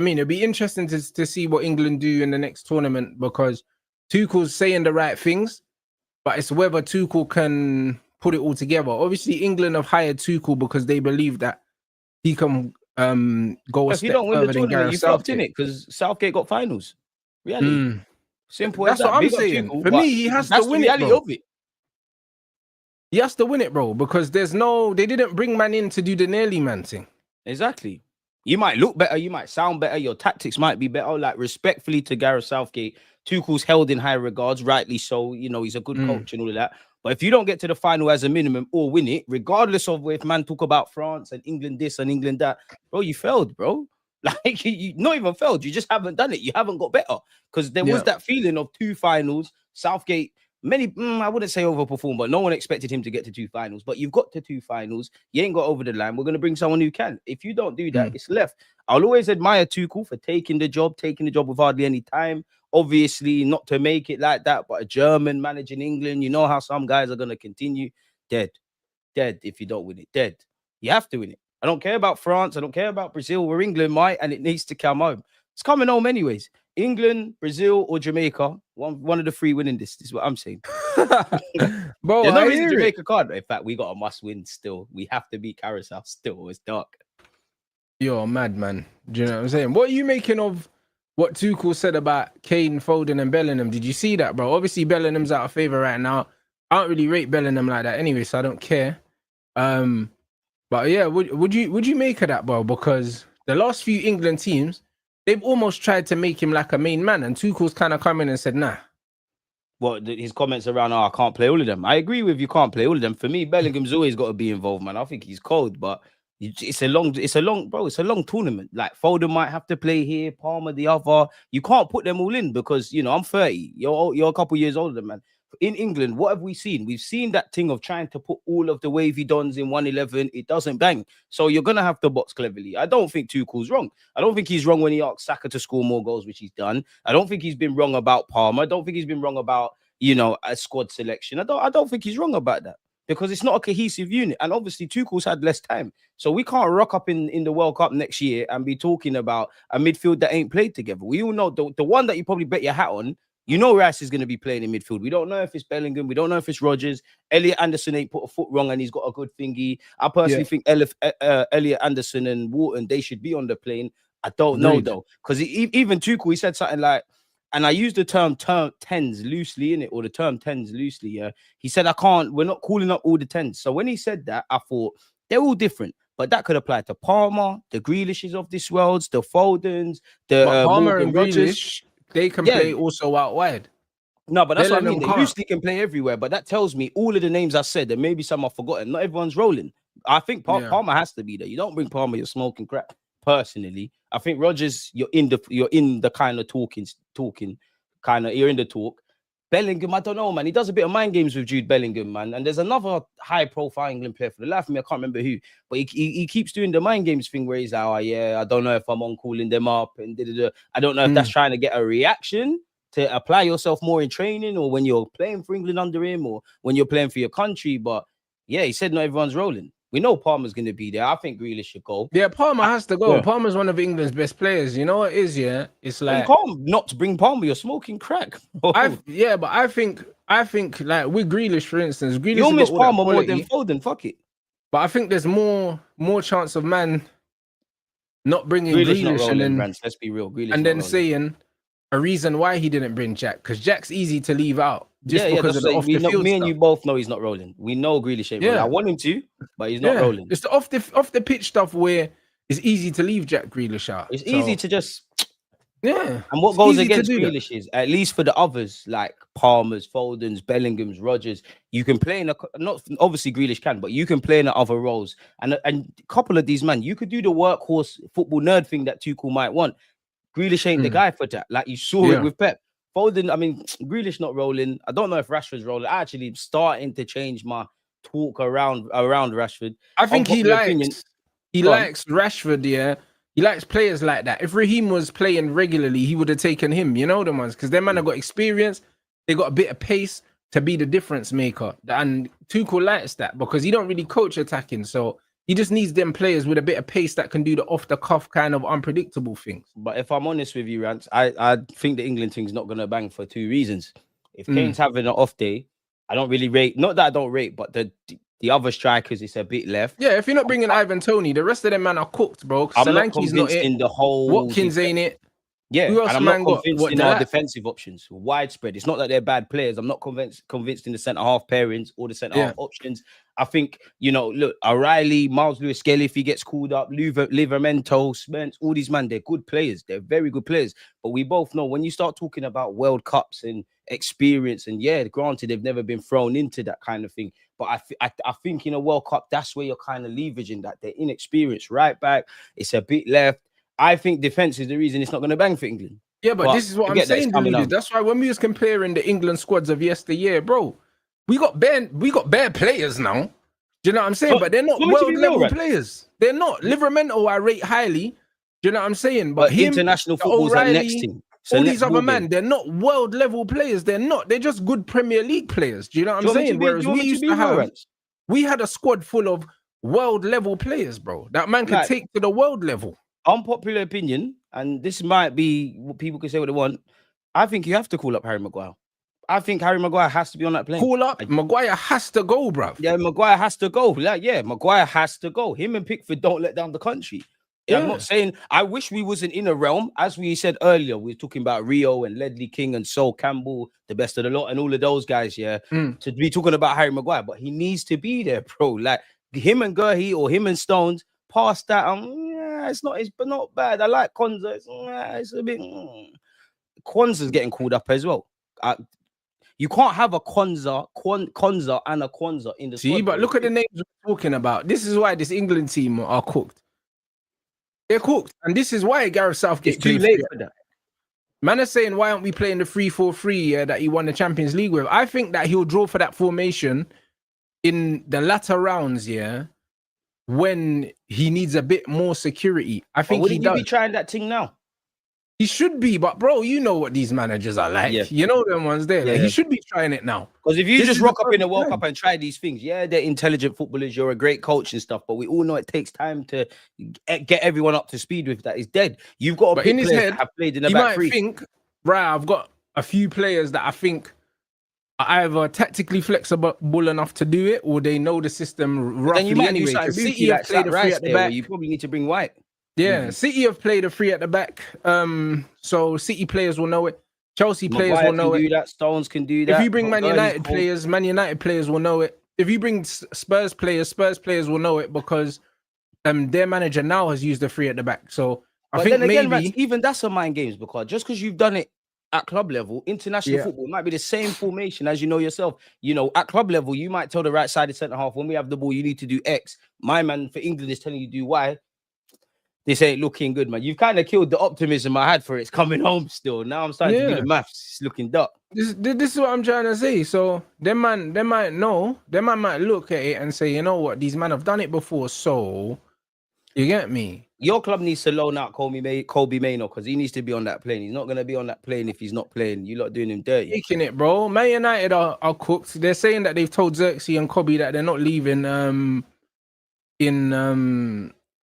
I mean, it'd be interesting to see what England do in the next tournament because Tuchel's saying the right things, but it's whether Tuchel can put it all together. Obviously, England have hired Tuchel because they believe that he can go a If you step don't win the further than tournament, Gareth you flopped in Southgate. it because Southgate got finals. Reality. Simple as That's that. what I'm Big up saying. Tuchel, For but me, he has to that's the win it, reality bro. of it. He has to win it, bro, because they didn't bring man in to do the nearly man thing. Exactly. You might look better, you might sound better, your tactics might be better. Like, respectfully to Gareth Southgate, Tuchel's held in high regards, rightly so. You know, he's a good coach and all of that. But if you don't get to the final as a minimum or win it, regardless of if man talk about France and England this and England that, bro, you failed, bro. Like, you not even failed. You just haven't done it. You haven't got better. Because there was that feeling of 2 finals. Southgate, I wouldn't say overperformed, but no one expected him to get to 2 finals. But you've got to 2 finals. You ain't got over the line. We're going to bring someone who can. If you don't do that, it's left. I'll always admire Tuchel for taking the job with hardly any time. Obviously, not to make it like that, but a German managing England, you know how some guys are going to continue. Dead if you don't win it. Dead. You have to win it. I don't care about France. I don't care about Brazil. We're England, mate, and it needs to come home. It's coming home anyways. England, Brazil, or Jamaica. One of the 3 winning this. This is what I'm saying. Bro, there's no reason Jamaica can't. In fact, we got a must-win still. We have to beat Carousel still. It's dark. You're mad, man. Do you know what I'm saying? What are you making of what Tuchel said about Kane, Foden, and Bellingham? Did you see that, bro? Obviously, Bellingham's out of favor right now. I don't really rate Bellingham like that anyway, so I don't care. But yeah, would you make of that, bro? Because the last few England teams, they've almost tried to make him like a main man, and Tuchel's kind of come in and said, nah. Well, his comments around, I can't play all of them. I agree with you can't play all of them. For me, Bellingham's always got to be involved, man. I think he's cold, but it's a long tournament. Like, Foden might have to play here, Palmer the other. You can't put them all in because, you know, I'm 30. You're a couple years older, man. In England, what have we seen? We've seen that thing of trying to put all of the wavy dons in 111. It doesn't bang. So you're going to have to box cleverly. I don't think Tuchel's wrong. I don't think he's wrong when he asked Saka to score more goals, which he's done. I don't think he's been wrong about Palmer. I don't think he's been wrong about, you know, a squad selection. I don't think he's wrong about that because it's not a cohesive unit. And obviously Tuchel's had less time. So we can't rock up in the World Cup next year and be talking about a midfield that ain't played together. We all know the one that you probably bet your hat on, you know, Rice is going to be playing in midfield. We don't know if it's Bellingham. We don't know if it's Rodgers. Elliot Anderson ain't put a foot wrong and he's got a good thingy. I personally think Elliot Anderson and Wharton, they should be on the plane. I don't know, though. Because even Tuchel, he said something like, and I use the term tens loosely in it, or the term tens loosely, yeah. He said, we're not calling up all the tens. So when he said that, I thought, they're all different. But that could apply to Palmer, the Grealishes of this world, the Fodens, the Palmer Morgan and Rodgers. Grealish, they can play also out wide. No, but that's what I mean. They loosely can play everywhere. But that tells me all of the names I said, and maybe some I've forgotten. Not everyone's rolling. I think Palmer has to be there. You don't bring Palmer, you're smoking crack. Personally, I think Rodgers, you're in the kind of talking kind of. You're in the talk. Bellingham, I don't know, man. He does a bit of mind games with Jude Bellingham, man. And there's another high-profile England player. For the life of me, I can't remember who. But he keeps doing the mind games thing where he's like, oh, yeah, I don't know if I'm on calling them up. And I don't know if that's trying to get a reaction to apply yourself more in training or when you're playing for England under him or when you're playing for your country. But, yeah, he said not everyone's rolling. We know Palmer's going to be there. I think Grealish should go. Yeah, Palmer has to go. Yeah. Palmer's one of England's best players. You know what it is, yeah? It's like... You can't not to bring Palmer. You're smoking crack. But I think like with Grealish, for instance, Grealish you'll miss Palmer more than Foden. Fuck it. But I think there's more chance of man not bringing Grealish not rolling, and then... Rants, let's be real. Grealish and then saying a reason why he didn't bring Jack, because Jack's easy to leave out. Just because of the off the field me and you both know he's not rolling. We know Grealish ain't rolling. I want him to, but he's not rolling. It's the off the pitch stuff where it's easy to leave Jack Grealish out. It's easy to just and what goes against Grealish is, at least for the others like Palmer's, Foden's, Bellingham's, Rodgers, you can play in not obviously Grealish can, but you can play in the other roles. And a couple of these man, you could do the workhorse football nerd thing that Tuchel might want. Grealish ain't the guy for that. Like you saw it with Pep. Foden, I mean, Grealish not rolling. I don't know if Rashford's rolling. I actually starting to change my talk around Rashford. I think he likes Rashford, yeah. He likes players like that. If Raheem was playing regularly, he would have taken him, you know, the ones, because them man have got experience. They got a bit of pace to be the difference maker. And Tuchel likes that because he don't really coach attacking. So He just needs them players with a bit of pace that can do the off the cuff kind of unpredictable things. But if I'm honest with you, Rants, I think the England thing's not gonna bang for 2 reasons. If Kane's having an off day, I don't really rate. Not that I don't rate, but the other strikers, it's a bit left. Yeah, if you're not bringing Ivan Toney, the rest of them man are cooked, bro. I'm not Solanke's convinced not in it. the whole. Watkins ain't it. Yeah, Who else and I'm man not got? convinced What, in our Delap? defensive options. Widespread. It's not that they're bad players. I'm not convinced in the centre half pairings or the centre half options. I think, you know, look, O'Reilly, Miles Lewis-Skelly, if he gets called up, Livermento, Spence, all these men, they're good players. They're very good players. But we both know when you start talking about World Cups and experience, and yeah, granted, they've never been thrown into that kind of thing. But I think in a World Cup, that's where you're kind of leveraging that. They're inexperienced right back. It's a bit left. I think defense is the reason it's not going to bang for England. Yeah, but this is what I'm saying, dude. That's why when we was comparing the England squads of yesteryear, bro, we got bare players now. Do you know what I'm saying? But they're not world level players. They're not. Livermento I rate highly. Do you know what I'm saying? But him, international football's that next thing. All these other men, they're not world level players. They're not. They're just good Premier League players. Do you know what I'm saying? Whereas we used to have, we had a squad full of world level players, bro. That man could take to the world level. Unpopular opinion, and this might be what people can say what they want. I think you have to call up Harry Maguire. I think Harry Maguire has to be on that plane. Call up Maguire has to go, bro. Yeah, Maguire has to go. Like, yeah, Maguire has to go. Him and Pickford don't let down the country. Yeah. I'm not saying I wish we wasn't in a realm, as we said earlier. We were talking about Rio and Ledley King and Sol Campbell, the best of the lot, and all of those guys. Yeah, to be talking about Harry Maguire, but he needs to be there, bro. Like him and Gurhey or him and Stones. Past that, it's not bad. I like Konza. It's a bit. Kwanzaa's getting called up as well. You can't have a Konza and a Kwanzaa in the squad. But look at the names we're talking about. This is why this England team are cooked. They're cooked, and this is why Gareth Southgate. It's too late for that. Man is saying, why aren't we playing the 3-4-3 that he won the Champions League with? I think that he'll draw for that formation in the latter rounds. Yeah. When he needs a bit more security. I think he does. Be trying that thing now? He should be, but bro, you know what these managers are like. Yeah. You know them ones there. Like, he should be trying it now. Because if you just rock up in the World Cup and try these things, yeah, they're intelligent footballers. You're a great coach and stuff, but we all know it takes time to get everyone up to speed with that. It's dead. You've got to in his head, have played in the he back might three. Think, right, I've got a few players that I think are either tactically flexible enough to do it, or they know the system roughly. Then you might anyway. City have played the free at the back. You probably need to bring White. Yeah, City have played a free at the back. So City players will know it. Chelsea players will know it. That. Stones can do that. If you bring Man United players will know it. If you bring Spurs players will know it because their manager now has used the free at the back. So I think maybe even that's a mind games because just because you've done it at club level, international football might be the same formation as you know yourself. You know, at club level, you might tell the right-sided centre half when we have the ball, you need to do X. My man for England is telling you to do Y. This ain't looking good, man. You've kind of killed the optimism I had for it. It's coming home still. Now I'm starting to do the maths. It's looking dark. This is what I'm trying to say. So they might know. They might look at it and say, you know what, these men have done it before. So you get me. Your club needs to loan out Kobe Mainoo because he needs to be on that plane. He's not going to be on that plane if he's not playing. You lot doing him dirty. Taking it, bro. Man United are cooked. They're saying that they've told Xerxes and Kobe that they're not leaving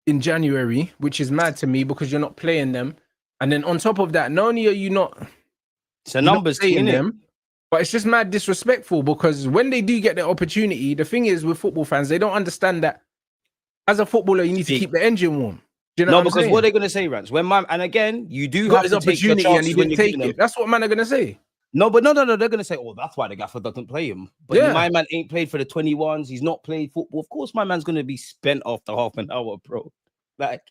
in January, which is mad to me because you're not playing them. And then on top of that, not only are you not, it's a numbers playing them, but it's just mad disrespectful because when they do get the opportunity, the thing is with football fans, they don't understand that as a footballer, you need to keep the engine warm. Do you know what I'm saying? What are they going to say, Rants? When man, and again, you do have to take your and he didn't take it. That's what man are going to say. No, they're going to say, oh, that's why the gaffer doesn't play him. But my man ain't played for the 21s. He's not played football. Of course, my man's going to be spent after half an hour, bro. Like,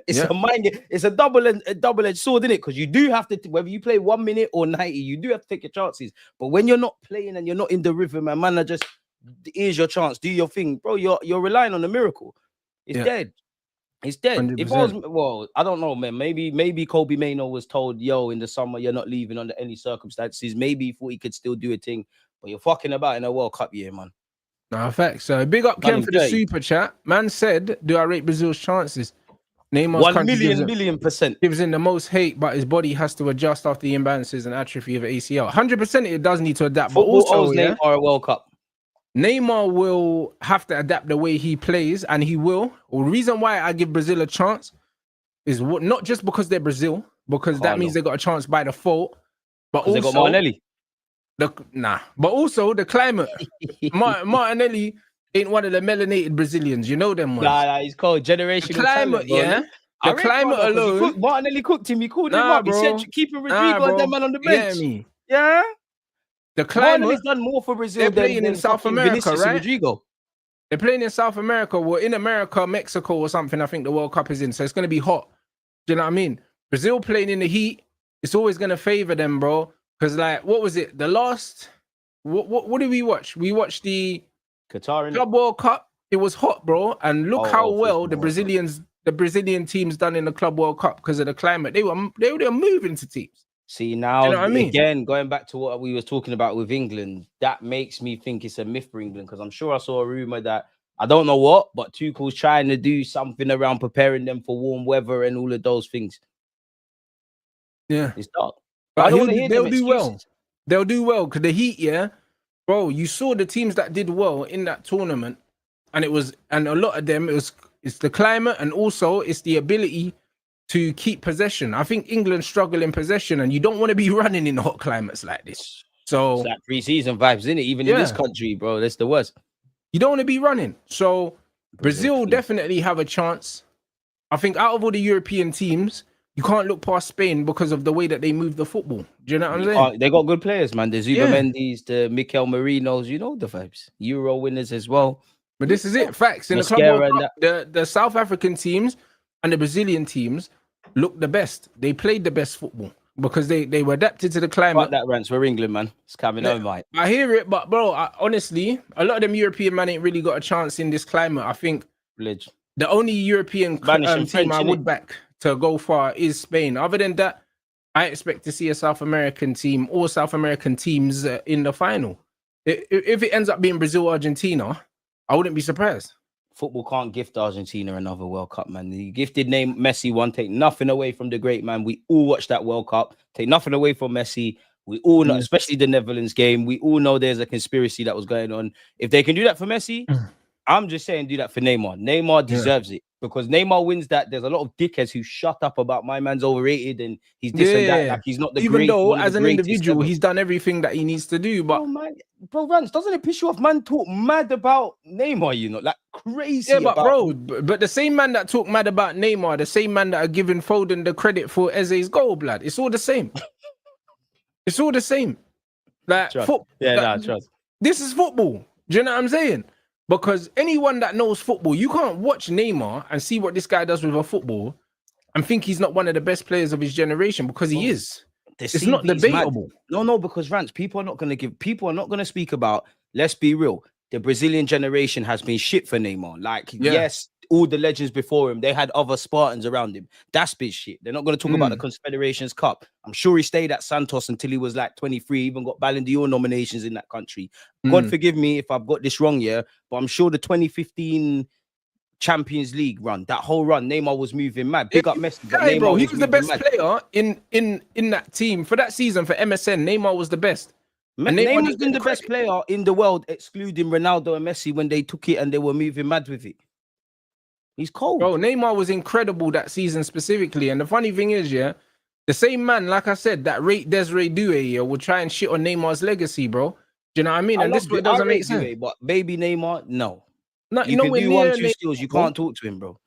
it's a mind game. It's a double-edged sword, isn't it? Because you do have to, whether you play 1 minute or 90, you do have to take your chances. But when you're not playing and you're not in the rhythm, and man, just here's your chance, do your thing, bro. You're relying on a miracle. It's dead. It's dead. 100%. If I was, I don't know, man. Maybe Kobe Mainoo was told, yo, in the summer, you're not leaving under any circumstances. Maybe he thought he could still do a thing, but you're fucking about in a World Cup year, man. No, facts. So big up Ken for the super chat. Man said, do I rate Brazil's chances? Neymar's 1 million % gives in the most hate, but his body has to adjust after the imbalances and atrophy of ACL. 100% it does need to adapt. Football but also, Neymar a World Cup. Neymar will have to adapt the way he plays, and he will. The reason why I give Brazil a chance is not just because they're Brazil, because that means they got a chance by default, but also they got Martinelli. But also the climate. Martinelli ain't one of the melanated Brazilians. You know them ones. Nah, he's called generational the climate, talent, bro. yeah. The climate alone. Martinelli cooked him. He called him up. Bro. He said, keeping Rodrigo and that man on the bench. Me. Yeah. The climate. Martinelli's done more for Brazil. They're playing in South America, Vinicius right? Rodrigo. They're playing in South America. Well, in America, Mexico or something, I think the World Cup is in. So it's going to be hot. Do you know what I mean? Brazil playing in the heat, it's always going to favor them, bro. Because, like, what was it? The last... What did we watch? We watched the Qatar Club World Cup. It was hot, bro. And look how well the Brazilian teams done in the Club World Cup because of the climate. They were moving to teams. See, now, you know what I mean? Again, going back to what we were talking about with England, that makes me think it's a myth for England because I'm sure I saw a rumor that I don't know what, but Tuchel's trying to do something around preparing them for warm weather and all of those things. Yeah, it's dark. But they'll do well. They'll do well because the heat, yeah, bro. You saw the teams that did well in that tournament, and a lot of them it's the climate and also it's the ability to keep possession. I think England struggle in possession, and you don't want to be running in hot climates like this. So it's like pre-season vibes, isn't it? Even in this country, bro, that's the worst. You don't want to be running. So Brazil definitely have a chance. I think out of all the European teams, you can't look past Spain because of the way that they move the football. Do you know what I'm saying? They got good players, man. The Zubamendi's, the Mikel Marinos, you know the vibes. Euro winners as well. But this is it. Facts. In the Club World Cup, the South African teams and the Brazilian teams look the best. They played the best football because they were adapted to the climate. Fuck that, Rants. We're England, man. It's coming home, mate. I hear it, but bro, honestly, a lot of them European man ain't really got a chance in this climate. I think the only European team I would back to go far is Spain. Other than that, I expect to see a South American team or South American teams in the final. If it ends up being Brazil, Argentina, I wouldn't be surprised. Football can't gift Argentina another World Cup, man. The gifted name Messi one, take nothing away from the great man. We all watched that World Cup. Take nothing away from Messi. We all know, especially the Netherlands game, we all know there's a conspiracy that was going on. If they can do that for Messi, I'm just saying do that for Neymar. Neymar deserves it because Neymar wins that. There's a lot of dickheads who shut up about my man's overrated and he's this and that. Like he's not the Even though as an individual, he's done everything that he needs to do. But bro, Rants, doesn't it piss you off? Man talk mad about Neymar, you know, like crazy. Yeah, but bro, but the same man that talk mad about Neymar, the same man that are giving Foden the credit for Eze's goal, blood. It's all the same. It's all the same. Like trust. This is football. Do you know what I'm saying? Because anyone that knows football, you can't watch Neymar and see what this guy does with a football and think he's not one of the best players of his generation because he is. It's not debatable. No, because Rants, people are not going to speak about, let's be real, the Brazilian generation has been shit for Neymar. Like, yes, all the legends before him, they had other Spartans around him. That's big shit. They're not going to talk about the Confederations Cup. I'm sure he stayed at Santos until he was like 23, even got Ballon d'Or nominations in that country. God forgive me if I've got this wrong, but I'm sure the 2015 Champions League run, that whole run, Neymar was moving mad. Big up Messi. Neymar, bro, he was the best player in that team. For that season, for MSN, Neymar was the best. Neymar's been the best player in the world, excluding Ronaldo and Messi when they took it and they were moving mad with it. He's cold. Bro, Neymar was incredible that season specifically. And the funny thing is, the same man, like I said, that rate Desiree Doué will try and shit on Neymar's legacy, bro. Do you know what I mean? And this doesn't make sense. Doué, but baby Neymar, no. You can do 1-2 steals. You can't talk to him, bro.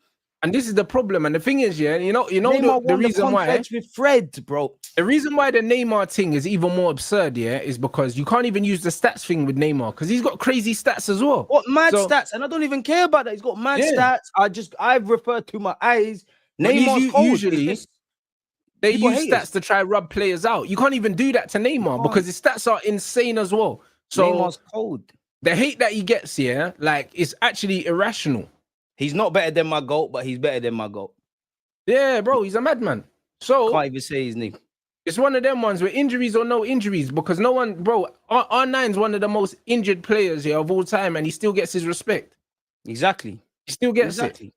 And this is the problem. And the thing is, the reason why with Fred, bro. The reason why the Neymar thing is even more absurd, is because you can't even use the stats thing with Neymar because he's got crazy stats as well. What mad stats? And I don't even care about that. He's got mad stats. I've referred to my eyes. Neymar's usually they use stats to try rub players out. You can't even do that to Neymar because his stats are insane as well. So Neymar's cold. The hate that he gets here, is actually irrational. He's not better than my GOAT, but he's better than my GOAT. Yeah, bro, he's a madman. So can't even say his name. It's one of them ones where injuries or no injuries, because no one, bro, R9's one of the most injured players here of all time, and he still gets his respect. Exactly. He still gets it. Do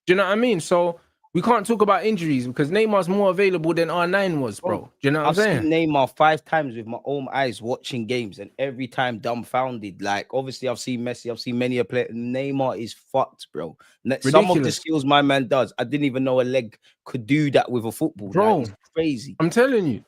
you know what I mean? So we can't talk about injuries because Neymar's more available than R9 was, bro. Do you know what I'm I've saying? seen Neymar 5 times with my own eyes watching games, and every time dumbfounded. Like, obviously, I've seen Messi, I've seen many a player. Neymar is fucked, bro. Some of the Ridiculous. skills my man does, I didn't even know a leg could do that with a football. Bro, like, it's crazy. I'm telling you.